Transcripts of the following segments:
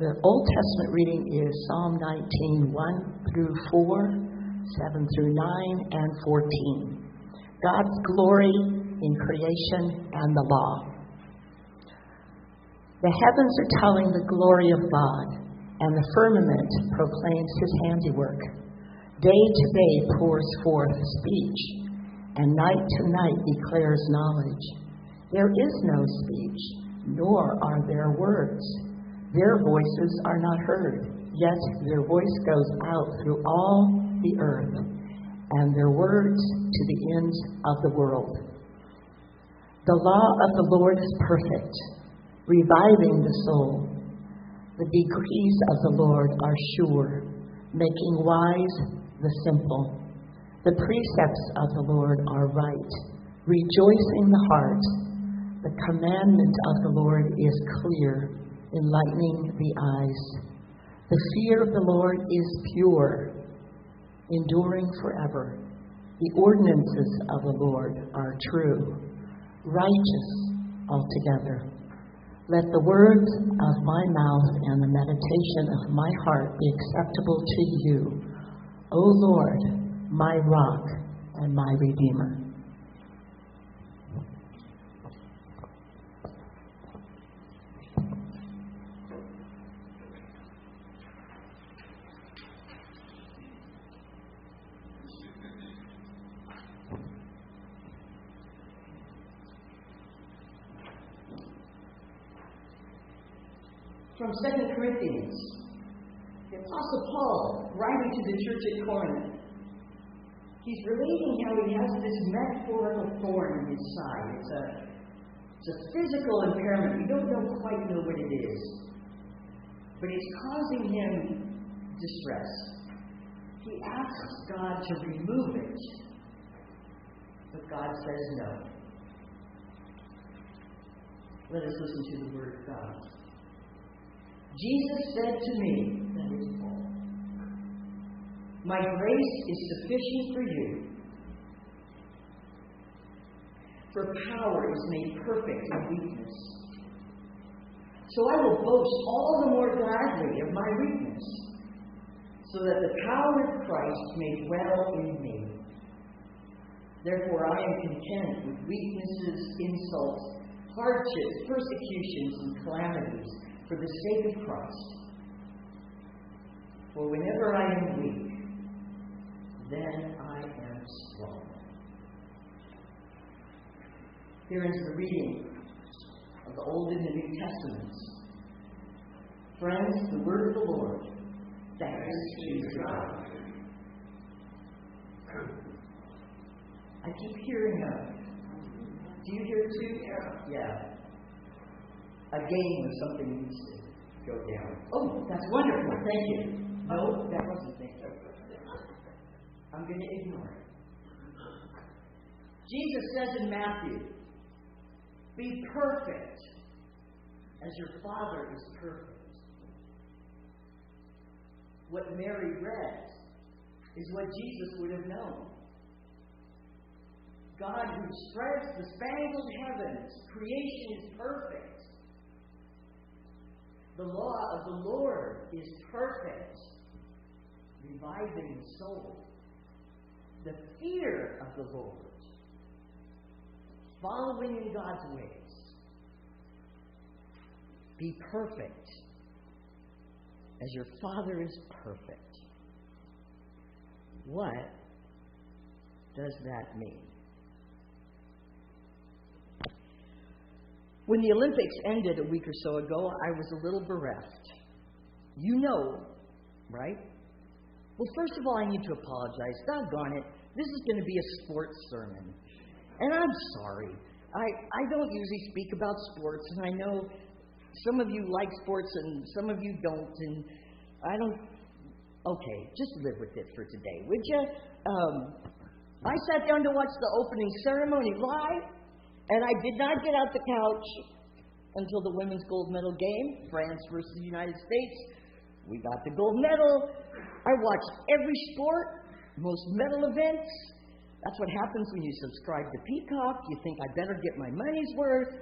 The Old Testament reading is Psalm 19, 1 through 4, 7 through 9, and 14. God's glory in creation and the law. The heavens are telling the glory of God, and the firmament proclaims his handiwork. Day to day pours forth speech, and night to night declares knowledge. There is no speech, nor are there words. Their voices are not heard, yet their voice goes out through all the earth, and their words to the ends of the world. The law of the Lord is perfect, reviving the soul. The decrees of the Lord are sure, making wise the simple. The precepts of the Lord are right, rejoicing the heart. The commandment of the Lord is clear, enlightening the eyes. The fear of the Lord is pure, enduring forever. The ordinances of the Lord are true, righteous altogether. Let the words of my mouth and the meditation of my heart be acceptable to you, O Lord, my rock and my redeemer. From 2 Corinthians, the Apostle Paul, writing to the church at Corinth, he's relating how he has this metaphorical thorn in his side. It's a physical impairment. We don't quite know what it is, but it's causing him distress. He asks God to remove it, but God says no. Let us listen to the word of God. Jesus said to me, that is Paul, my grace is sufficient for you, for power is made perfect in weakness. So I will boast all the more gladly of my weakness, so that the power of Christ may dwell in me. Therefore I am content with weaknesses, insults, hardships, persecutions, and calamities, for the sake of Christ. For whenever I am weak, then I am strong. Here is the reading of the Old and the New Testaments. Friends, the word of the Lord. Thanks be to God. I keep hearing do you hear too? Yeah. A game or something needs to go down. Oh, that's wonderful. Thank you. No, that wasn't thank you. I'm going to ignore it. Jesus says in Matthew, be perfect as your Father is perfect. What Mary read is what Jesus would have known. God who spreads the spangled heavens, creation is perfect. The law of the Lord is perfect, reviving the soul. The fear of the Lord, following in God's ways. Be perfect as your Father is perfect. What does that mean? When the Olympics ended a week or so ago, I was a little bereft. You know, right? Well, first of all, I need to apologize. Doggone it. This is going to be a sports sermon. And I'm sorry. I don't usually speak about sports, and I know some of you like sports and some of you don't, and I don't... Okay, just live with it for today, would you? I sat down to watch the opening ceremony live, and I did not get out the couch until the women's gold medal game, France versus the United States. We got the gold medal. I watched every sport, most medal events. That's what happens when you subscribe to Peacock. You think, I better get my money's worth.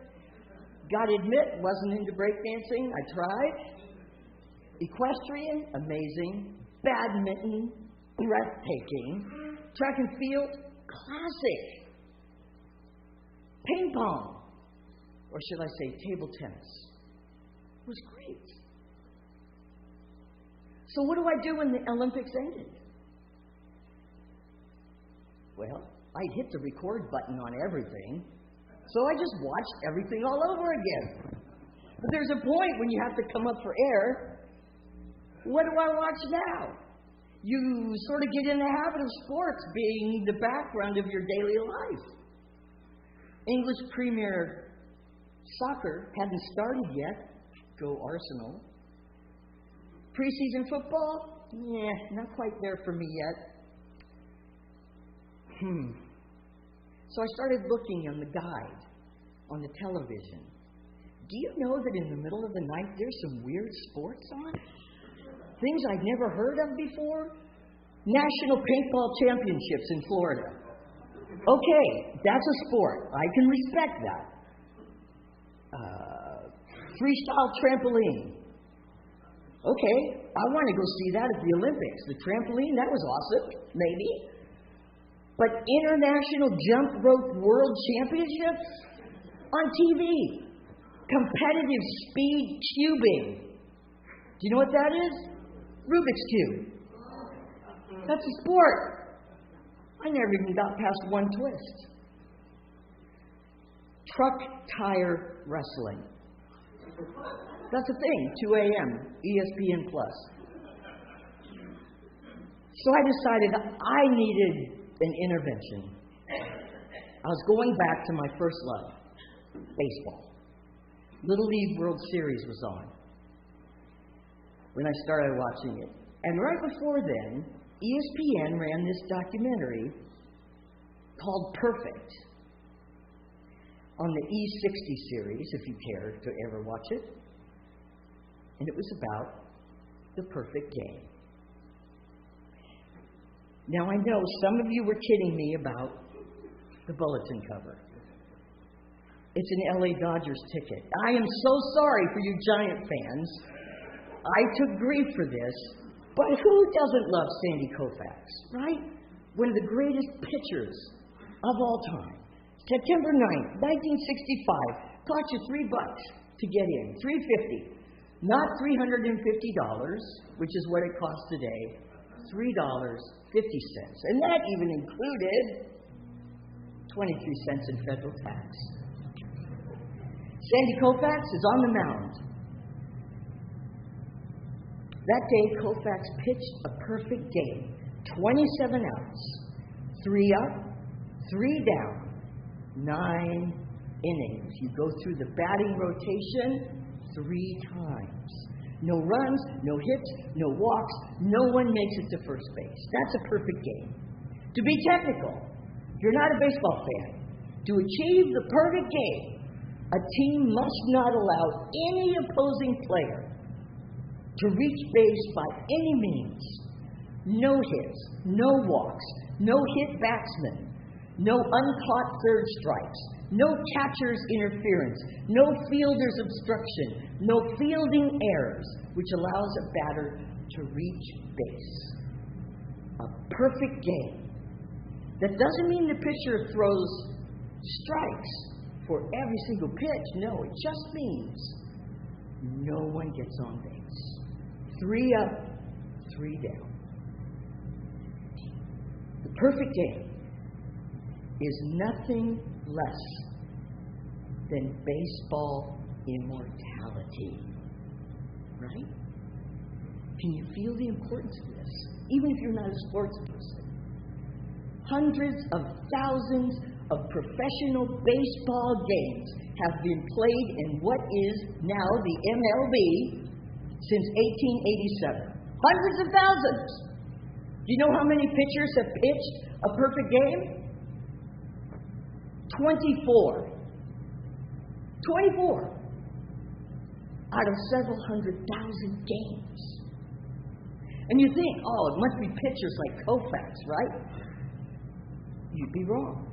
Gotta admit, wasn't into breakdancing. I tried. Equestrian, amazing. Badminton, breathtaking. Track and field, classic. Ping pong, or should I say table tennis, was great. So what do I do when the Olympics ended? Well, I hit the record button on everything, so I just watched everything all over again. But there's a point when you have to come up for air. What do I watch now? You sort of get in the habit of sports being the background of your daily life. English Premier Soccer hadn't started yet. Go Arsenal. Preseason football? Not quite there for me yet. So I started looking on the guide on the television. Do you know that in the middle of the night there's some weird sports on? Things I'd never heard of before? National Paintball Championships in Florida. Okay, that's a sport. I can respect that. Freestyle trampoline. Okay, I want to go see that at the Olympics. The trampoline, that was awesome, maybe. But International Jump Rope World Championships on TV. Competitive speed cubing. Do you know what that is? Rubik's Cube. That's a sport. I never even got past one twist. Truck tire wrestling. That's a thing, 2 a.m., ESPN+. So I decided I needed an intervention. I was going back to my first love, baseball. Little League World Series was on when I started watching it. And right before then, ESPN ran this documentary called Perfect on the E60 series, if you care to ever watch it. And it was about the perfect game. Now, I know some of you were kidding me about the bulletin cover. It's an LA Dodgers ticket. I am so sorry for you Giant fans. I took grief for this, but who doesn't love Sandy Koufax, right? One of the greatest pitchers of all time. September 9th, 1965, cost you $3 to get in, $3.50. Not $350, which is what it costs today, $3.50. And that even included 23 cents in federal tax. Sandy Koufax is on the mound. That day, Koufax pitched a perfect game. 27 outs. 3 up, 3 down. 9 innings. You go through the batting rotation 3 times. No runs, no hits, no walks. No one makes it to first base. That's a perfect game. To be technical, if you're not a baseball fan, to achieve the perfect game, a team must not allow any opposing player to reach base by any means. No hits, no walks, no hit batsmen, no uncaught third strikes, no catcher's interference, no fielder's obstruction, no fielding errors, which allows a batter to reach base. A perfect game. That doesn't mean the pitcher throws strikes for every single pitch. No, it just means no one gets on base. 3 up, 3 down. The perfect game is nothing less than baseball immortality. Right? Can you feel the importance of this? Even if you're not a sports person. Hundreds of thousands of professional baseball games have been played in what is now the MLB since 1887. Hundreds of thousands. Do you know how many pitchers have pitched a perfect game? 24. 24 out of several 100,000 games. And you think, oh, it must be pitchers like Koufax, right? You'd be wrong.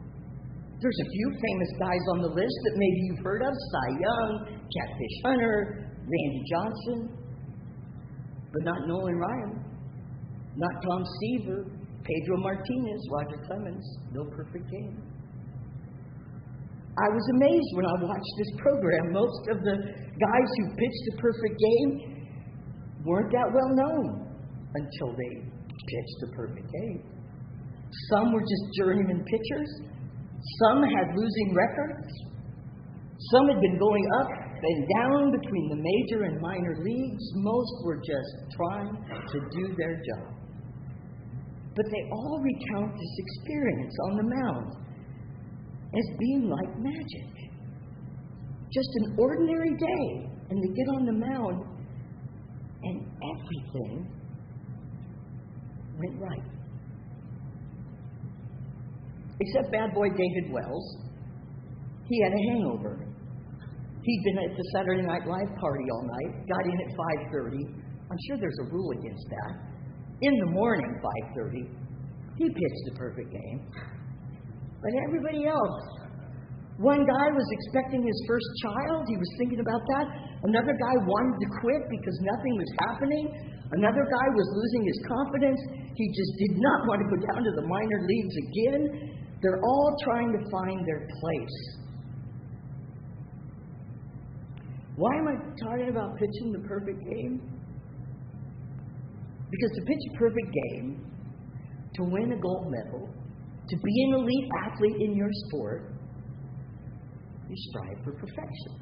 There's a few famous guys on the list that maybe you've heard of. Cy Young, Catfish Hunter, Randy Johnson. but not Nolan Ryan, not Tom Seaver, Pedro Martinez, Roger Clemens. No perfect game. I was amazed when I watched this program. Most of the guys who pitched a perfect game weren't that well known until they pitched a perfect game. Some were just journeyman pitchers. Some had losing records. Some had been going up and down between the major and minor leagues. Most were just trying to do their job. But they all recount this experience on the mound as being like magic. Just an ordinary day, and they get on the mound, and everything went right. Except bad boy David Wells. He had a hangover. He'd been at the Saturday Night Live party all night, got in at 5:30. I'm sure there's a rule against that. In the morning, 5:30, he pitched the perfect game. But everybody else, one guy was expecting his first child. He was thinking about that. Another guy wanted to quit because nothing was happening. Another guy was losing his confidence. He just did not want to go down to the minor leagues again. They're all trying to find their place. Why am I talking about pitching the perfect game? Because to pitch a perfect game, to win a gold medal, to be an elite athlete in your sport, you strive for perfection.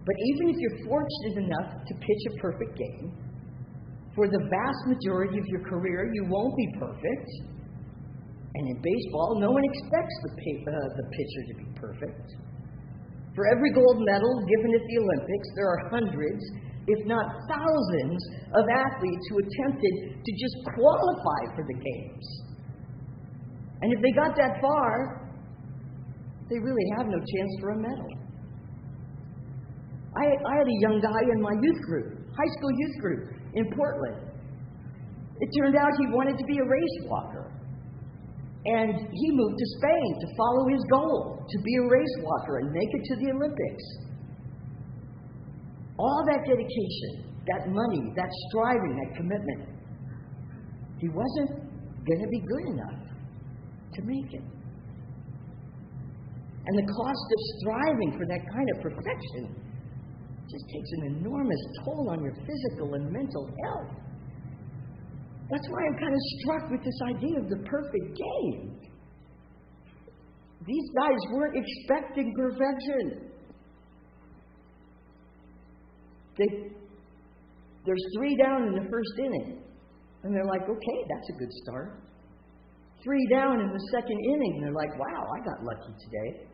But even if you're fortunate enough to pitch a perfect game, for the vast majority of your career, you won't be perfect. And in baseball, no one expects the pitcher to be perfect. For every gold medal given at the Olympics, there are hundreds, if not thousands, of athletes who attempted to just qualify for the games. And if they got that far, they really have no chance for a medal. I had a young guy in my youth group, high school youth group, in Portland. It turned out he wanted to be a race walker. And he moved to Spain to follow his goal, to be a race walker and make it to the Olympics. All that dedication, that money, that striving, that commitment, he wasn't going to be good enough to make it. And the cost of striving for that kind of perfection just takes an enormous toll on your physical and mental health. That's why I'm kind of struck with this idea of the perfect game. These guys weren't expecting perfection. There's 3 down in the first inning. And they're like, okay, that's a good start. 3 down in the second inning. And they're like, wow, I got lucky today.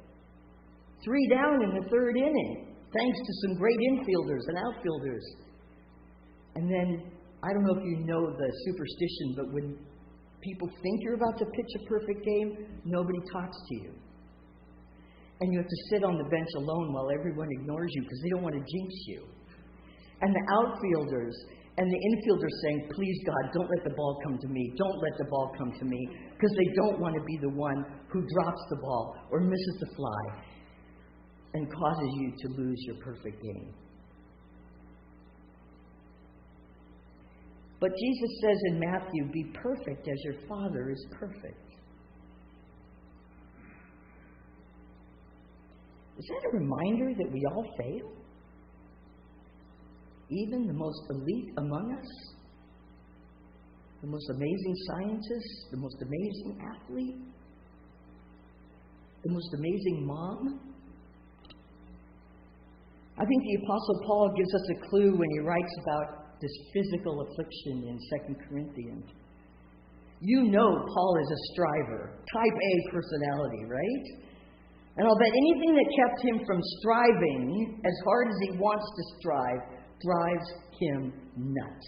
3 down in the third inning, thanks to some great infielders and outfielders. And then, I don't know if you know the superstition, but when people think you're about to pitch a perfect game, nobody talks to you. And you have to sit on the bench alone while everyone ignores you because they don't want to jinx you. And the outfielders and the infielders saying, please God, don't let the ball come to me. Don't let the ball come to me. Because they don't want to be the one who drops the ball or misses the fly and causes you to lose your perfect game. But Jesus says in Matthew, be perfect as your Father is perfect. Is that a reminder that we all fail? Even the most elite among us? The most amazing scientist? The most amazing athlete? The most amazing mom? I think the Apostle Paul gives us a clue when he writes about this physical affliction in 2 Corinthians. You know Paul is a striver, type A personality, right? And I'll bet anything that kept him from striving as hard as he wants to strive drives him nuts.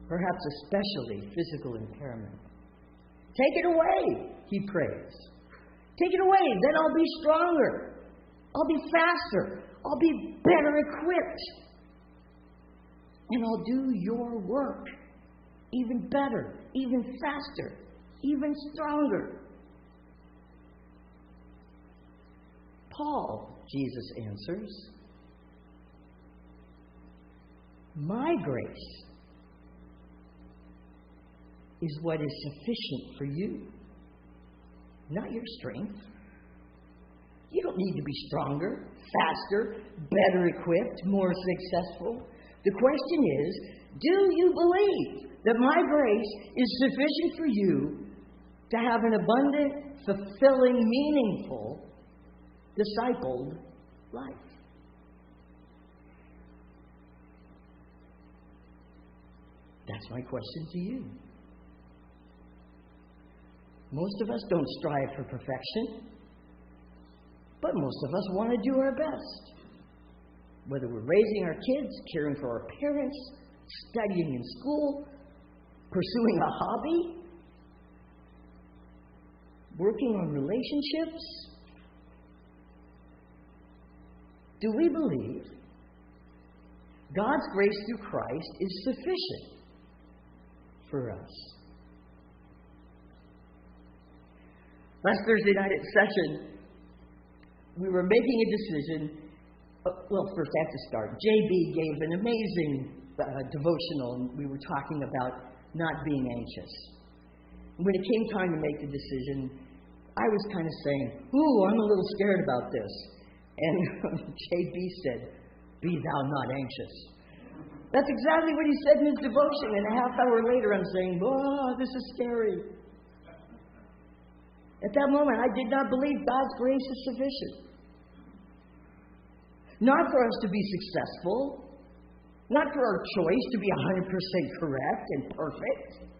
Perhaps especially physical impairment. Take it away, he prays. Take it away, then I'll be stronger. I'll be faster. I'll be better equipped. And I'll do your work even better, even faster, even stronger. Paul, Jesus answers, My grace is what is sufficient for you, not your strength. You don't need to be stronger, faster, better equipped, more successful. The question is, do you believe that my grace is sufficient for you to have an abundant, fulfilling, meaningful, discipled life? That's my question to you. Most of us don't strive for perfection, but most of us want to do our best. Whether we're raising our kids, caring for our parents, studying in school, pursuing a hobby, working on relationships. Do we believe God's grace through Christ is sufficient for us? Last Thursday night at session, we were making a decision. Well, first I have to start. JB gave an amazing devotional, and we were talking about not being anxious. When it came time to make the decision, I was kind of saying, ooh, I'm a little scared about this. And JB said, be thou not anxious. That's exactly what he said in his devotion. And a half hour later, I'm saying, oh, this is scary. At that moment, I did not believe God's grace is sufficient. Not for us to be successful, not for our choice to be 100% correct and perfect,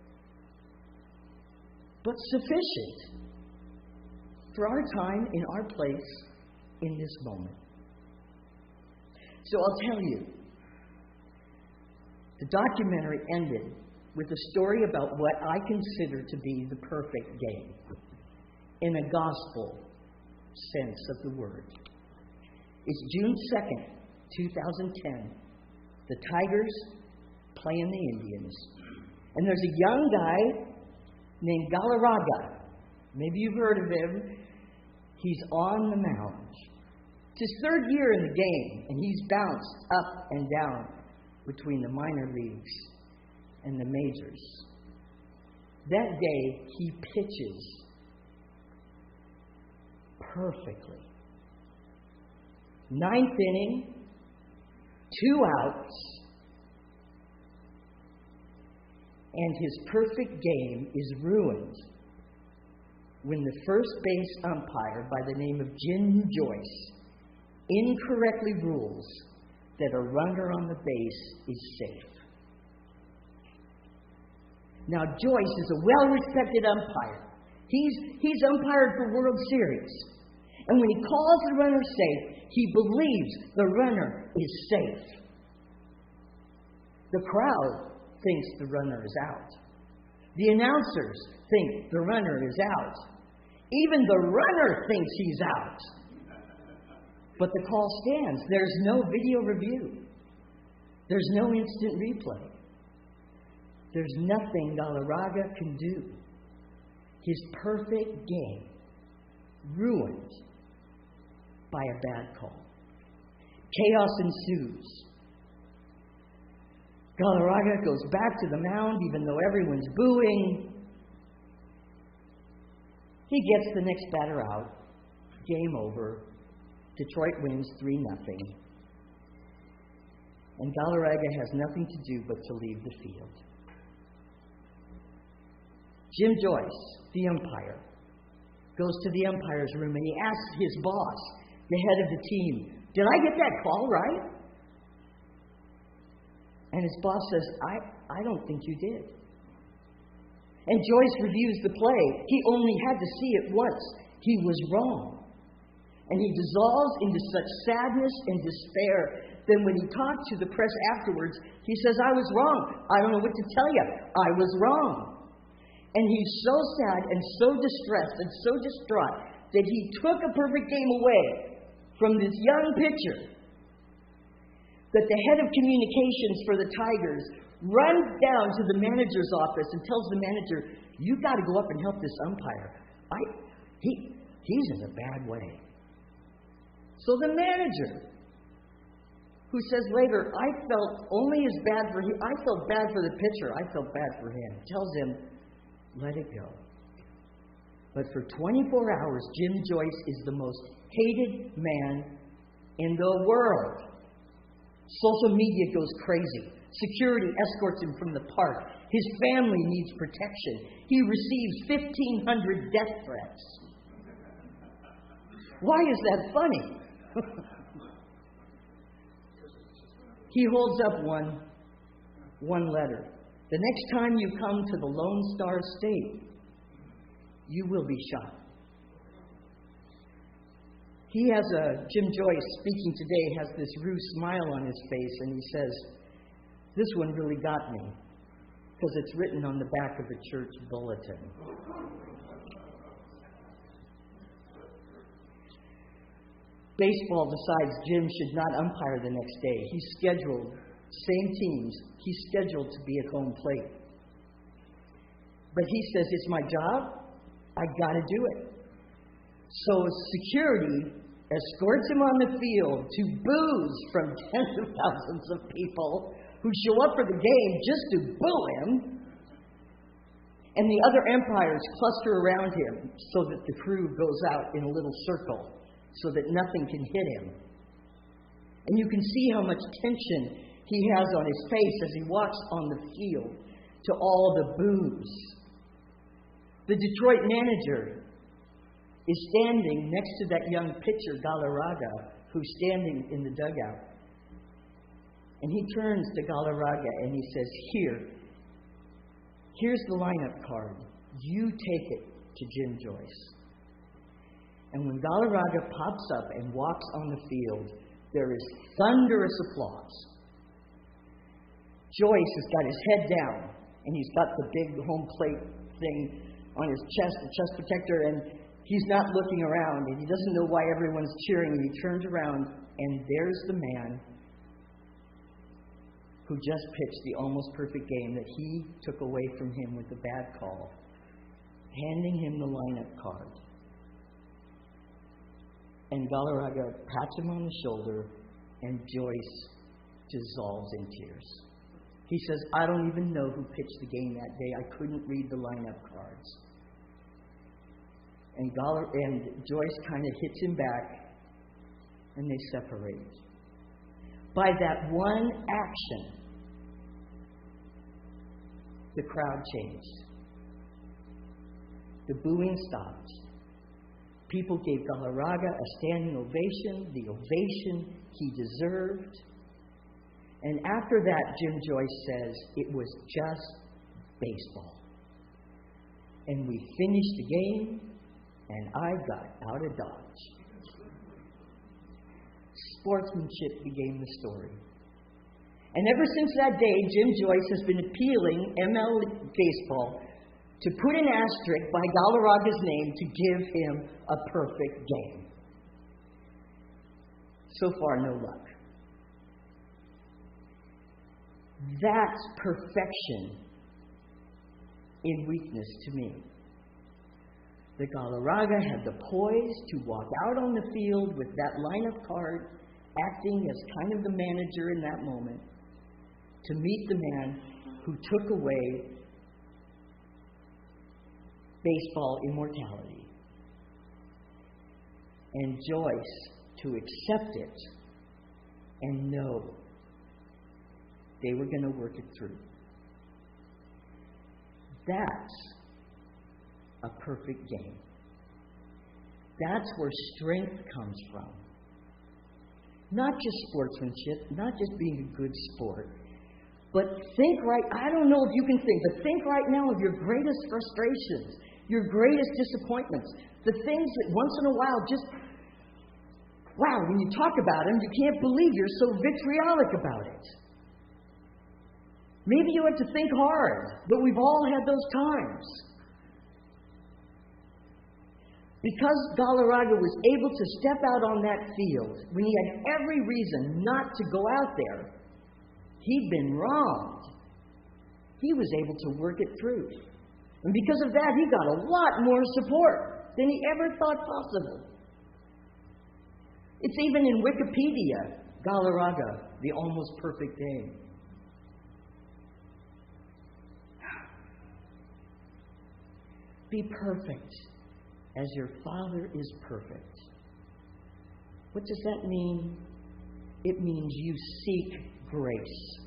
but sufficient for our time in our place in this moment. So I'll tell you, the documentary ended with a story about what I consider to be the perfect game, in a gospel sense of the word. It's June 2nd, 2010. The Tigers playing the Indians. And there's a young guy named Galarraga. Maybe you've heard of him. He's on the mound. It's his third year in the game, and he's bounced up and down between the minor leagues and the majors. That day, he pitches perfectly. 9th inning, 2 outs, and his perfect game is ruined when the first base umpire by the name of Jim Joyce incorrectly rules that a runner on the base is safe. Now, Joyce is a well-respected umpire. He's umpired for World Series. And when he calls the runner safe, he believes the runner is safe. The crowd thinks the runner is out. The announcers think the runner is out. Even the runner thinks he's out. But the call stands. There's no video review. There's no instant replay. There's nothing Galarraga can do. His perfect game ruined by a bad call. Chaos ensues. Galarraga goes back to the mound even though everyone's booing. He gets the next batter out. Game over. Detroit wins 3-0. And Galarraga has nothing to do but to leave the field. Jim Joyce, the umpire, goes to the umpire's room and he asks his boss, the head of the team, did I get that call right? And his boss says, I don't think you did. And Joyce reviews the play. He only had to see it once. He was wrong. And he dissolves into such sadness and despair that when he talked to the press afterwards, he says, I was wrong. I don't know what to tell you. I was wrong. And he's so sad and so distressed and so distraught that he took a perfect game away from this young pitcher that the head of communications for the Tigers runs down to the manager's office and tells the manager, you've got to go up and help this umpire. He's in a bad way. So the manager who says later, I felt only as bad for him. I felt bad for the pitcher. I felt bad for him. Tells him, let it go. But for 24 hours, Jim Joyce is the most hated man in the world. Social media goes crazy. Security escorts him from the park. His family needs protection. He receives 1,500 death threats. Why is that funny? He holds up one letter. The next time you come to the Lone Star State, you will be shot. Jim Joyce, speaking today, has this rude smile on his face, and he says, this one really got me, because it's written on the back of the church bulletin. Baseball decides Jim should not umpire the next day. He's scheduled, same teams, he's scheduled to be at home plate. But he says, it's my job, I gotta do it. So security escorts him on the field to boos from tens of thousands of people who show up for the game just to boo him. And the other umpires cluster around him so that the crew goes out in a little circle so that nothing can hit him. And you can see how much tension he has on his face as he walks on the field to all the boos. The Detroit manager is standing next to that young pitcher, Galarraga, who's standing in the dugout. And he turns to Galarraga and he says, here's the lineup card. You take it to Jim Joyce. And when Galarraga pops up and walks on the field, there is thunderous applause. Joyce has got his head down, and he's got the big home plate thing on his chest, the chest protector, and he's not looking around, and he doesn't know why everyone's cheering, and he turns around, and there's the man who just pitched the almost perfect game that he took away from him with a bad call, handing him the lineup card. And Galarraga pats him on the shoulder, and Joyce dissolves in tears. He says, I don't even know who pitched the game that day. I couldn't read the lineup cards. And Joyce kind of hits him back, and they separate. By that one action, the crowd changed. The booing stopped. People gave Galarraga a standing ovation, the ovation he deserved. And after that, Jim Joyce says, it was just baseball. And we finished the game, and I got out of Dodge. Sportsmanship became the story. And ever since that day, Jim Joyce has been appealing ML baseball to put an asterisk by Galarraga's name to give him a perfect game. So far, no luck. That's perfection in weakness to me. The Galarraga had the poise to walk out on the field with that lineup card, acting as kind of the manager in that moment, to meet the man who took away baseball immortality. And Joyce to accept it and know they were going to work it through. That's a perfect game. That's where strength comes from. Not just sportsmanship, not just being a good sport, but I don't know if you can think, but think right now of your greatest frustrations, your greatest disappointments, the things that once in a while just, wow, when you talk about them, you can't believe you're so vitriolic about it. Maybe you have to think hard, but we've all had those times. Because Galarraga was able to step out on that field when he had every reason not to go out there, he'd been wronged. He was able to work it through. And because of that, he got a lot more support than he ever thought possible. It's even in Wikipedia, Galarraga, the almost perfect day. Be perfect as your Father is perfect. What does that mean? It means you seek grace.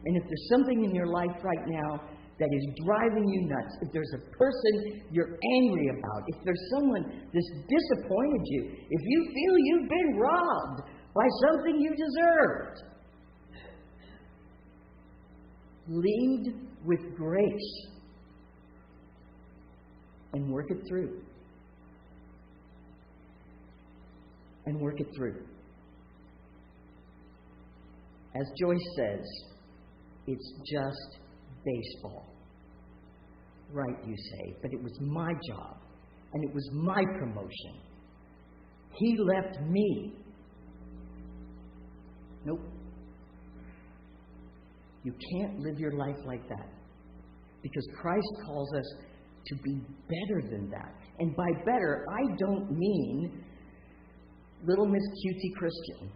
And if there's something in your life right now that is driving you nuts, if there's a person you're angry about, if there's someone that's disappointed you, if you feel you've been robbed by something you deserved, lead with grace and work it through. And work it through. As Joyce says, it's just baseball. Right, you say, but it was my job, and it was my promotion. He left me. Nope. You can't live your life like that, because Christ calls us to be better than that. And by better, I don't mean little Miss Cutie Christian.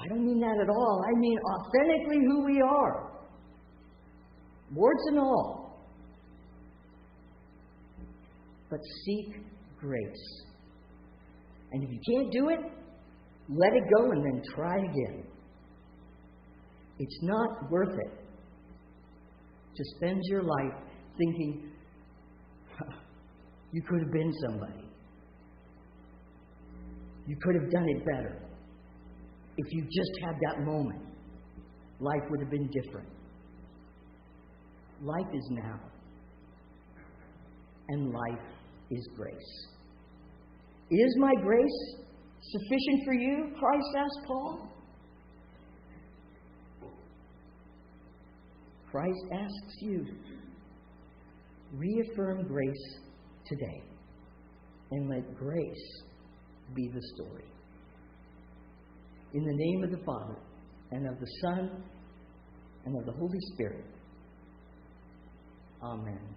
I don't mean that at all. I mean authentically who we are. Warts and all. But seek grace. And if you can't do it, let it go and then try again. It's not worth it to spend your life thinking, you could have been somebody. You could have done it better. If you just had that moment, life would have been different. Life is now. And life is grace. Is my grace sufficient for you? Christ asked Paul. Christ asks you. Reaffirm grace today. And let grace be the story. In the name of the Father, and of the Son, and of the Holy Spirit. Amen.